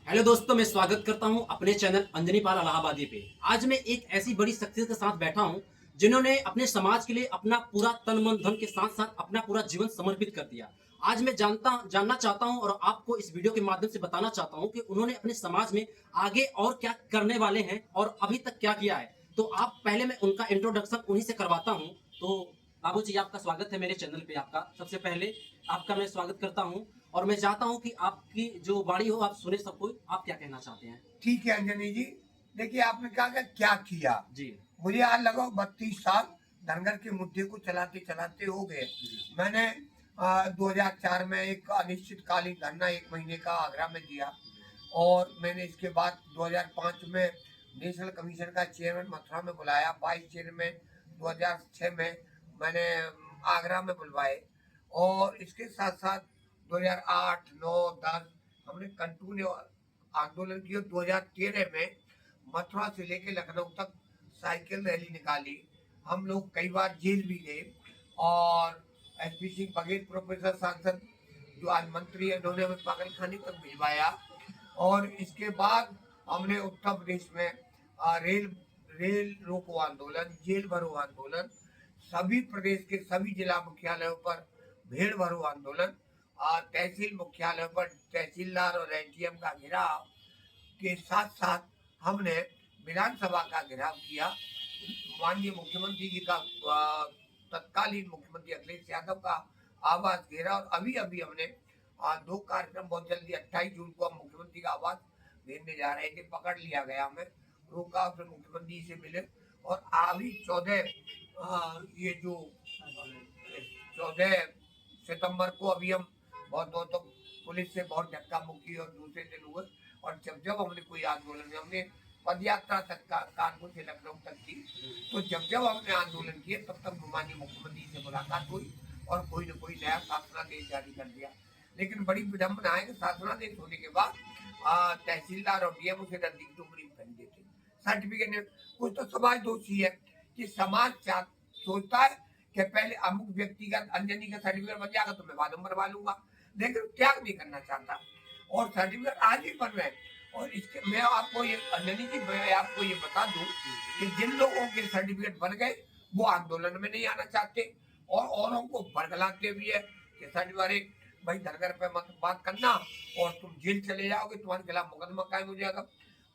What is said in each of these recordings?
Hello दोस्तों, मैं स्वागत करता हूं अपने चैनल अंजनी पाल इलाहाबादी पे। आज मैं एक ऐसी बड़ी शख्सियत के साथ बैठा हूं जिन्होंने अपने समाज के लिए अपना पूरा तन मन धन के साथ साथ अपना पूरा जीवन समर्पित कर दिया। आज मैं जानना चाहता हूं और आपको इस वीडियो के माध्यम से बताना चाहता हूं कि उन्होंने अपने समाज में आगे और क्या करने वाले हैं और अभी तक क्या किया है। तो आप पहले मैं उनका इंट्रोडक्शन उन्हीं से करवाता हूँ। तो बाबू जी, आपका स्वागत है मेरे चैनल पे। आपका सबसे पहले आपका मैं स्वागत करता हूँ और मैं चाहता हूं कि आपकी जो वाणी हो आप सुने सब कोई। आप क्या कहना चाहते हैं? ठीक है अंजनी जी। देखिए, आपने कहा कि क्या किया। जी। मुझे आज लगभग 32 साल धनगर के मुद्दे को चलाते चलाते हो गए। जी। मैंने 2004 में एक अनिश्चितकालीन धरना 1 महीने का आगरा में दिया, और मैंने इसके बाद 2005 में नेशनल कमीशन का चेयरमैन मथुरा में बुलाया, वाइस चेयरमैन 2006 में मैंने आगरा में बुलवाए, और इसके साथ साथ 2008, 9, 10 हमने कंटिन्यू आंदोलन किया। 2013 में मथुरा से लेकर लखनऊ तक साइकिल रैली निकाली। हम लोग कई बार जेल भी गए, और एसपी सिंह बघेल प्रोफेसर सांसद जो आज मंत्री है, उन्होंने हमें पागल खाने तक भिजवाया। और इसके बाद हमने उत्तर प्रदेश में रेल रेल रोको आंदोलन, जेल भरो आंदोलन, सभी प्रदेश के सभी जिला मुख्यालयों पर भीड़ भरो आंदोलन, तहसील मुख्यालयों पर तहसीलदार और एसडीएम का घेराव के साथ साथ हमने विधानसभा का घेराव किया। माननीय मुख्यमंत्री जी का तत्कालीन मुख्यमंत्री अखिलेश यादव का आवास घेरा, और अभी अभी हमने 2 कार्यक्रम बहुत जल्दी 28 जून को हम मुख्यमंत्री का आवास भेजने जा रहे थे, पकड़ लिया गया, हमें रोका, फिर मुख्यमंत्री से मिले। और अभी 14 ये जो 14 सितंबर को अभी हम बहुत पुलिस से बहुत धक्का मुक्की और दूसरे दिन हुए। और जब जब हमने कोई आंदोलन में हमने पद यात्रा तक कानपुर से लखनऊ तक की, तो जब जब हमने आंदोलन किए तब तक माननीय मुख्यमंत्री से मुलाकात हुई और कोई न कोई नया शासनादेश जारी कर दिया। लेकिन बड़ी विडम्बना है कि शासनादेश होने के बाद तहसीलदार और डीएम उसे नजदीक डुमरी फेंक देते सर्टिफिकेट। कुछ तो समाज दोषी है कि समाज सोचता है कि पहले अमुक व्यक्ति का अंजनी का सर्टिफिकेट बन जाएगा तो मैं बाद में बनवा लूंगा, लेकिन त्याग नहीं करना चाहता, और सर्टिफिकेट आज भी बन रहे हैं। और इसके मैं आपको ये अंजनी जी, मैं आपको ये बता दूं कि जिन लोगों के सर्टिफिकेट बन गए वो आंदोलन में नहीं आना चाहते, और औरों को बरगलाते भी है कि सर्टिफिकेट भाई धनगर पे मत बात करना और तुम जेल चले जाओगे, तुम्हारे खिलाफ मुकदमा कायम हो जाएगा।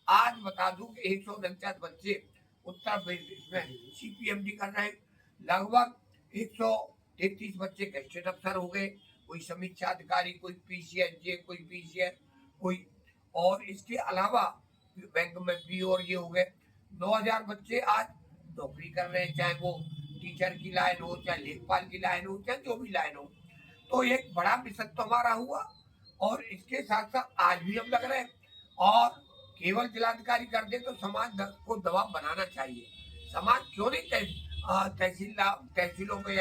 आज बता दूं कि 149 बच्चे उत्तर प्रदेश में सीपीएमडी कर रहे हैं। लगभग 133 बच्चे गैजेटेड अफसर हो गए, कोई समीक्षा अधिकारी, कोई पीसीएस जे, कोई पीसीएस, कोई, और इसके अलावा बैंक में भी और ये हो गए। 9000 बच्चे आज नौकरी कर रहे हैं, चाहे वो टीचर की लाइन हो, चाहे लेखपाल की लाइन हो, चाहे जो भी लाइन हो। तो एक बड़ा मिशन तो हमारा हुआ, और इसके साथ साथ आज भी हम लग रहे हैं। और केवल जिलाधिकारी कर दे तो समाज को दबाव बनाना चाहिए। समाज क्यों नहीं तहसीलों पे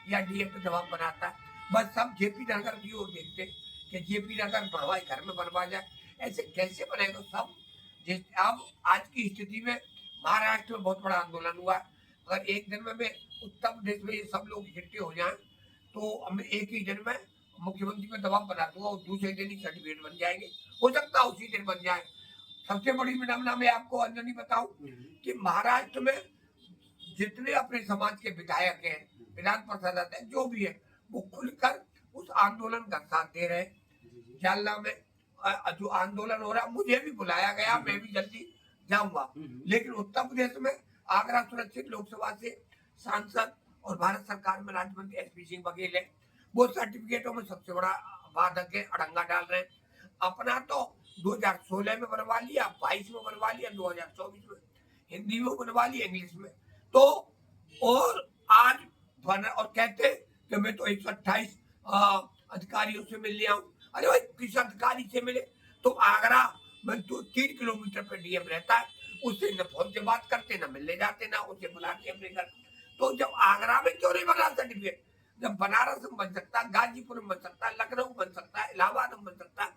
या डीएम पे दबाव बनाता है। बस सब जेपी नगर की ओर देखते कि जेपी नगर बनवाए, घर में बनवा जाए। ऐसे कैसे बनेगा सब। जिस अब आज की स्थिति में महाराष्ट्र में बहुत बड़ा आंदोलन हुआ है। अगर एक दिन में उत्तर प्रदेश में ये सब लोग इकट्ठे हो जाएं तो हम एक ही दिन में मुख्यमंत्री पे दबाव बना दूंगा, और दूसरे दिन ही सर्टिफिकेट बन जाएंगे। हो सकता है उसी दिन बन जाए। सबसे बड़ी विडम्बना मैं आपको अंजनी बताऊं कि महाराष्ट्र में जितने अपने समाज के विधायक हैं, विधान परिषद अध्यक्ष जो भी है, वो खुलकर उस आंदोलन का साथ दे रहे हैं। जालना में जो आंदोलन हो रहा है, मुझे भी बुलाया गया, मैं भी जल्दी जाऊंगा। लेकिन उत्तर प्रदेश में आगरा सुरक्षित लोकसभा से सांसद और भारत सरकार में राज्य मंत्री एसपी सिंह बघेल है, वो सर्टिफिकेटों में सबसे बड़ा बाधक है, अड़ंगा डाल रहे हैं। अपना तो 2016 में बनवा लिया, 22 में बनवा लिया, 2024 में हिंदी में बनवा लिया, इंग्लिश में। तो और आज बना और कहते कि मैं तो 128 अधिकारियों से मिल लिया हूँ। अरे भाई, किस अधिकारी से मिले? तो आगरा में तो 3 किलोमीटर पे डीएम रहता है, उससे न फोन से बात करते, ना मिलने जाते, ना उसे बुलाते अपने घर। तो जब आगरा में क्यों नहीं बना सर्टिफिकेट, जब बनारस में बन सकता है, गाजीपुर में बन सकता है, लखनऊ में बन सकता है, इलाहाबाद में बन सकता है,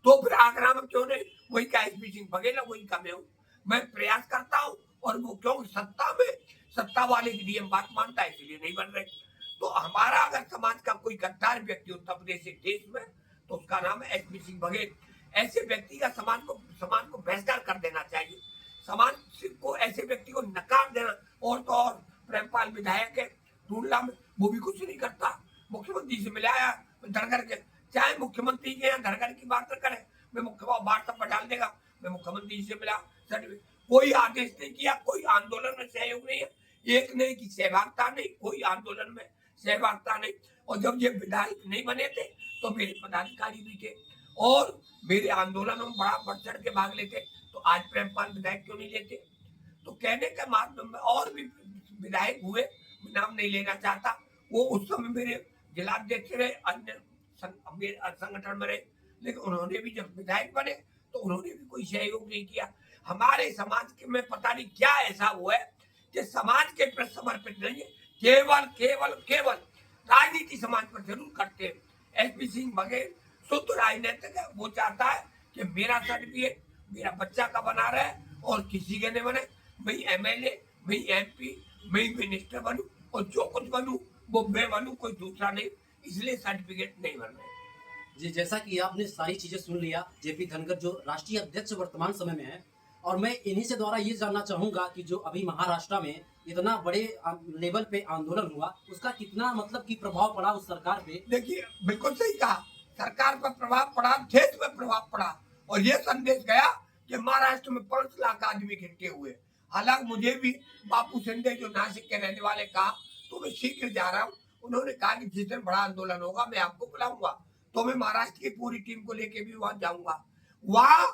तो फिर आगरा में क्यों नहीं? वही का एसपी सिंह बघेल, वही का मैं हूँ। मैं प्रयास करता हूँ, और वो क्यों सत्ता वाले की डीएम बात मानता है, इसलिए नहीं बन रहे। तो हमारा अगर समाज का कोई गद्दार व्यक्ति उत्तर प्रदेश से देश में, तो उसका नाम है एसपी सिंह बघेल। ऐसे व्यक्ति का समाज को बहिष्कार कर देना चाहिए। समाज को ऐसे व्यक्ति को नकार देना। और प्रेमपाल विधायक है टूडला में, वो भी कुछ नहीं करता। मुख्यमंत्री से मिलाया धनगर के, चाहे मुख्यमंत्री के यहाँ धनगर की बात न करे, मैं मुख्यमंत्री व्हाट्सएप पर डाल देगा, मैं मुख्यमंत्री से मिला, कोई आदेश नहीं किया, कोई आंदोलन में सहयोग नहीं है, एक नहीं की सहभागिता नहीं, कोई आंदोलन में सहभागिता नहीं। और जब ये विधायक नहीं बने थे तो मेरे पदाधिकारी भी थे और मेरे आंदोलनों में बड़ा बढ़ चढ़ के भाग लेते, तो आज प्रेमपाल विधायक क्यों नहीं लेते? तो कहने के माध्यम में और भी विधायक हुए, मैं नाम नहीं लेना चाहता, वो उस समय मेरे जिलाध्यक्ष रहे, अन्य संगठन में रहे, लेकिन उन्होंने भी जब विधायक बने तो उन्होंने भी कोई सहयोग नहीं किया। हमारे समाज के में पता नहीं क्या ऐसा हुआ है कि समाज के प्रति समर्पित नहीं है, केवल केवल केवल राजनीति समाज पर जरूर करते हैं। एसपी सिंह बघेल शुद्ध राजनीतिक है, वो चाहता है कि मेरा सर्टिफिकेट मेरा बच्चा का बना रहे और किसी के नहीं बने, मैं एमएलए, मैं एमपी, मैं मिनिस्टर बनूं और जो कुछ बनूं वो मैं बनूं, कोई दूसरा नहीं, इसलिए सर्टिफिकेट नहीं बन रहे। जी, जैसा कि आपने सारी चीजें सुन लिया, जेपी धनगर जो राष्ट्रीय अध्यक्ष वर्तमान समय में है, और मैं इन्हीं से द्वारा ये जानना चाहूंगा कि जो अभी महाराष्ट्र में इतना बड़े लेवल पे आंदोलन हुआ, उसका कितना मतलब कि प्रभाव पड़ा उस सरकार पे? देखिए, बिल्कुल सही कहा, सरकार पर प्रभाव पड़ा, देश में प्रभाव पड़ा, और ये संदेश गया कि महाराष्ट्र में 5 लाख आदमी इकट्ठे हुए। हालांकि मुझे भी बापू सिंधे जो नासिक के रहने वाले कहा तो मैं शीघ्र जा रहा हूँ, उन्होंने कहा कि जिस दिन बड़ा आंदोलन होगा मैं आपको बुलाऊंगा, तो मैं महाराष्ट्र की पूरी टीम को लेके भी वहां जाऊंगा। वहां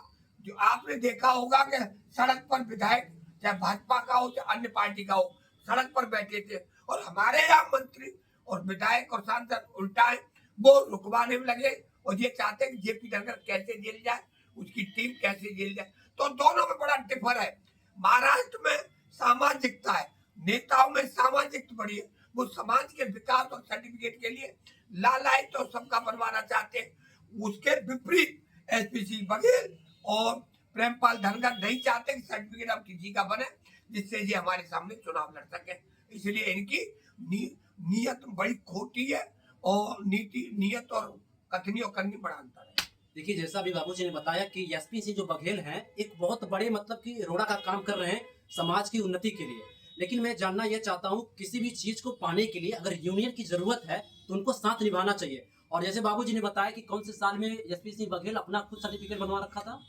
जो आपने देखा होगा कि सड़क पर विधायक चाहे भाजपा का हो चाहे अन्य पार्टी का हो, सड़क पर बैठे थे, और हमारे यहाँ मंत्री और विधायक और सांसद उल्टा है, वो रुकवाने में लगे और ये चाहते हैं कि जेपी धनगर कैसे जेल जाए, उसकी टीम कैसे जेल जाए। तो दोनों में बड़ा डिफर है। महाराष्ट्र में सामाजिकता है, नेताओं में सामाजिकता बड़ी है, वो समाज के विकास और सर्टिफिकेट के लिए लालायत तो सबका बनवाना चाहते हैं। उसके विपरीत एसपी सिंह बघेल और प्रेमपाल धनगर नहीं चाहते कि सर्टिफिकेट अब किसी का बने जिससे ये हमारे सामने चुनाव लड़ सके। इसलिए इनकी नीयत बड़ी खोटी है और नीयत और कथनी और करनी बड़ा अंतर है। देखिए, जैसा अभी बाबूजी ने बताया कि एसपी सिंह जो बघेल हैं, एक बहुत बड़े मतलब कि रोड़ा का काम कर रहे हैं समाज की उन्नति के लिए। लेकिन मैं जानना यह चाहता हूँ, किसी भी चीज को पाने के लिए अगर यूनियन की जरूरत है तो उनको साथ निभाना चाहिए। और जैसे बाबूजी ने बताया कि कौन से साल में एसपी सिंह बघेल अपना खुद सर्टिफिकेट बनवा रखा था,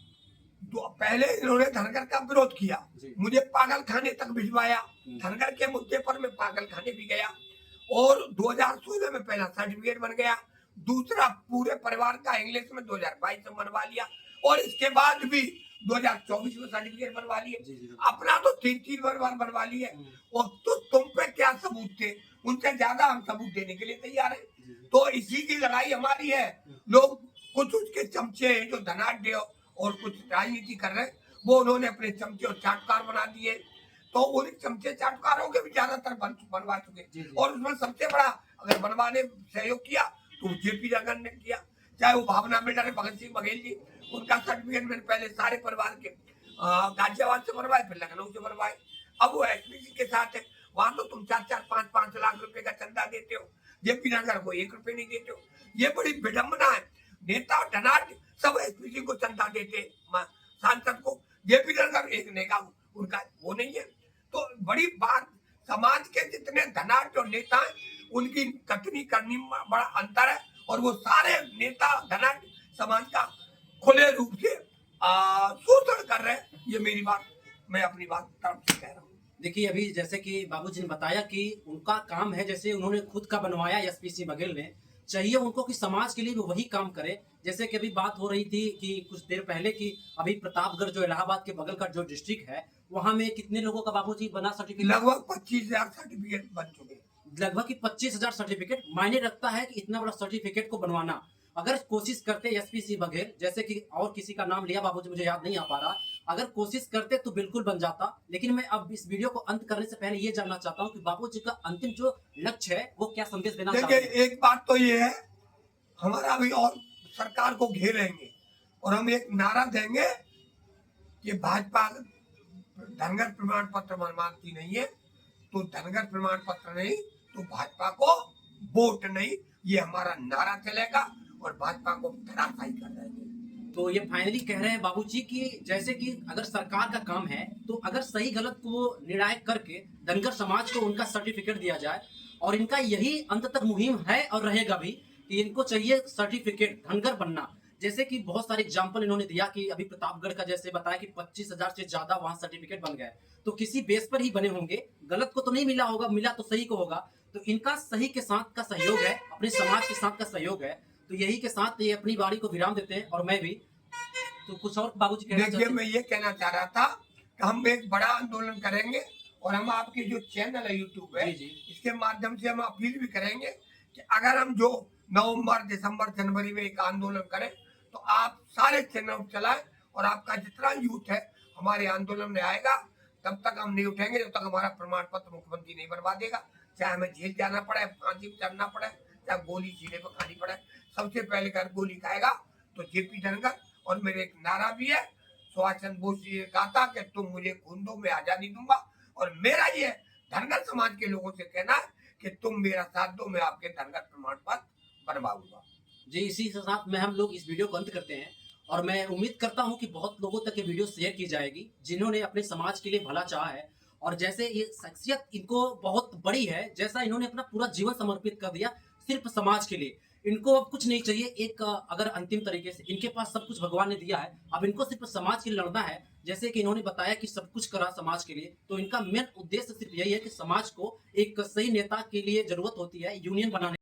तो पहले इन्होंने धनगर का विरोध किया, मुझे पागल खाने तक भिजवाया, धनगर के मुद्दे पर मैं पागल खाने भी गया, और 2016 में पहला सर्टिफिकेट बन गया, दूसरा पूरे परिवार का इंग्लिश में 2022 में बनवा लिया, और इसके बाद भी 2024 में सर्टिफिकेट बनवा लिए। अपना तो 3 बार बनवा लिए। और तो तुम पे क्या सबूत थे? उनसे ज्यादा हम सबूत देने के लिए तैयार है। तो इसी की लड़ाई हमारी है। लोग कुछ उसके चमचे हैं जो धनाढ्य और कुछ राजनीति कर रहे हैं, वो उन्होंने अपने चमचे और चाटुकार बना दिए, तो उन चमचे चाटुकारों के भी ज्यादातर बनवा चुके। और उसमें सबसे बड़ा अगर बनवाने सहयोग किया तो जेपी धनगर ने किया, चाहे वो भावना मिल्डर है भगत सिंह बघेल जी, उनका सर्टिफिकेट मैंने पहले सारे परिवार के गाजियाबाद से बनवाए, फिर लखनऊ से बनवाए। अब वो एसपीसी के साथ है, वहां तो तुम 4-4, 5-5 लाख रुपए का चंदा देते हो, जेपी धनगर को 1 रुपए नहीं देते हो। ये बड़ी विडम्बना है। नेता और धनाढ्य सब एसपीसी को चंदा देते, सांसद को, जेपी धनगर एक नेता उनका वो नहीं है। तो बड़ी बात, समाज के जितने धनाढ्य और नेता हैं उनकी कथनी करनी बड़ा अंतर है, और वो सारे नेता धनाढ्य समाज का खुले रूप से शोषण कर रहे हैं। ये मेरी बात, मैं अपनी बात तरफ से कह रहा हूँ। देखिए, अभी जैसे कि बाबूजी ने बताया कि उनका काम है, जैसे उन्होंने खुद का बनवाया एसपी सिंह बघेल ने, चाहिए उनको कि समाज के लिए भी वही काम करे। जैसे कि अभी बात हो रही थी कि कुछ देर पहले कि अभी प्रतापगढ़ जो इलाहाबाद के बगल का जो डिस्ट्रिक्ट है, वहां में कितने लोगों का बाबूजी बना सर्टिफिकेट? लगभग 25,000 सर्टिफिकेट बन चुके हैं। लगभग कि 25,000 सर्टिफिकेट मायने रखता है कि इतना बड़ा सर्टिफिकेट को बनवाना। अगर कोशिश करते एसपी सिंह बघेल, जैसे कि और किसी का नाम लिया बाबूजी, मुझे याद नहीं आ पा रहा, अगर कोशिश करते तो बिल्कुल बन जाता। लेकिन मैं अब इस वीडियो को अंत करने से पहले ये जानना चाहता हूँ कि बाबूजी का अंतिम जो लक्ष्य है वो क्या संदेश देना चाहते हैं? देखिए, एक बात तो ये है, हमारा भी और सरकार को घेरेंगे और हम एक नारा देंगे कि भाजपा धनगर प्रमाण पत्र मानती नहीं है, तो धनगर प्रमाण पत्र नहीं तो भाजपा को वोट नहीं, ये हमारा नारा चलेगा और भाजपा को धराशायी कर देंगे। तो ये फाइनली कह रहे हैं बाबूजी कि जैसे कि अगर सरकार का काम है तो अगर सही गलत को निर्णायक करके धनगर समाज को उनका सर्टिफिकेट दिया जाए, और इनका यही अंत तक मुहिम है और रहेगा भी कि इनको चाहिए सर्टिफिकेट धनगर बनना। जैसे कि बहुत सारे एग्जाम्पल इन्होंने दिया कि अभी प्रतापगढ़ का जैसे बताया कि 25,000 से ज्यादा वहां सर्टिफिकेट बन गए, तो किसी बेस पर ही बने होंगे, गलत को तो नहीं मिला होगा, मिला तो सही को होगा। तो इनका सही के साथ का सहयोग है, अपने समाज के साथ का सहयोग है। तो यही के साथ ये अपनी वाणी को विराम देते हैं और मैं भी। तो कुछ और बाबूजी कहना देखिए, चाहते हैं? मैं ये कहना चाह रहा था कि हम एक बड़ा आंदोलन करेंगे और हम आपके जो चैनल है यूट्यूब है जी, जी। इसके माध्यम से हम अपील भी करेंगे कि अगर हम जो नवंबर, दिसंबर, जनवरी में एक आंदोलन करें तो आप सारे चैनल चलाएं और आपका जितना यूथ है हमारे आंदोलन में आएगा। तब तक हम नहीं उठेंगे जब तक हमारा प्रमाण पत्र मुख्यमंत्री नहीं बनवा देगा, चाहे हमें जेल जाना पड़े, फांसी में चढ़ना पड़े, चाहे गोली सीने पर खानी पड़े। सबसे पहले अगर गोली खाएगा तो जेपी धनगर। और मेरे एक नारा भी है, सुभाष चंद्र बोस जी ने कहा था कि तुम मुझे खून दो, मैं आजादी दूंगा। और मेरा ये धनगर समाज के लोगों से कहना है कि तुम मेरा साथ दो, मैं आपके धनगर प्रमाण पत्र बनवाऊंगा। जी, इसी के साथ में हम लोग इस वीडियो को अंत करते हैं और मैं उम्मीद करता हूं कि बहुत लोगों तक ये वीडियो शेयर की जाएगी जिन्होंने अपने समाज के लिए भला चाहा है। और जैसे ये शख्सियत इनको बहुत बड़ी है, जैसा इन्होंने अपना पूरा जीवन समर्पित कर दिया सिर्फ समाज के लिए। इनको अब कुछ नहीं चाहिए, एक अगर अंतिम तरीके से इनके पास सब कुछ भगवान ने दिया है, अब इनको सिर्फ समाज के लिए लड़ना है। जैसे कि इन्होंने बताया कि सब कुछ करा समाज के लिए, तो इनका मेन उद्देश्य सिर्फ यही है कि समाज को एक सही नेता के लिए जरूरत होती है, यूनियन बनाने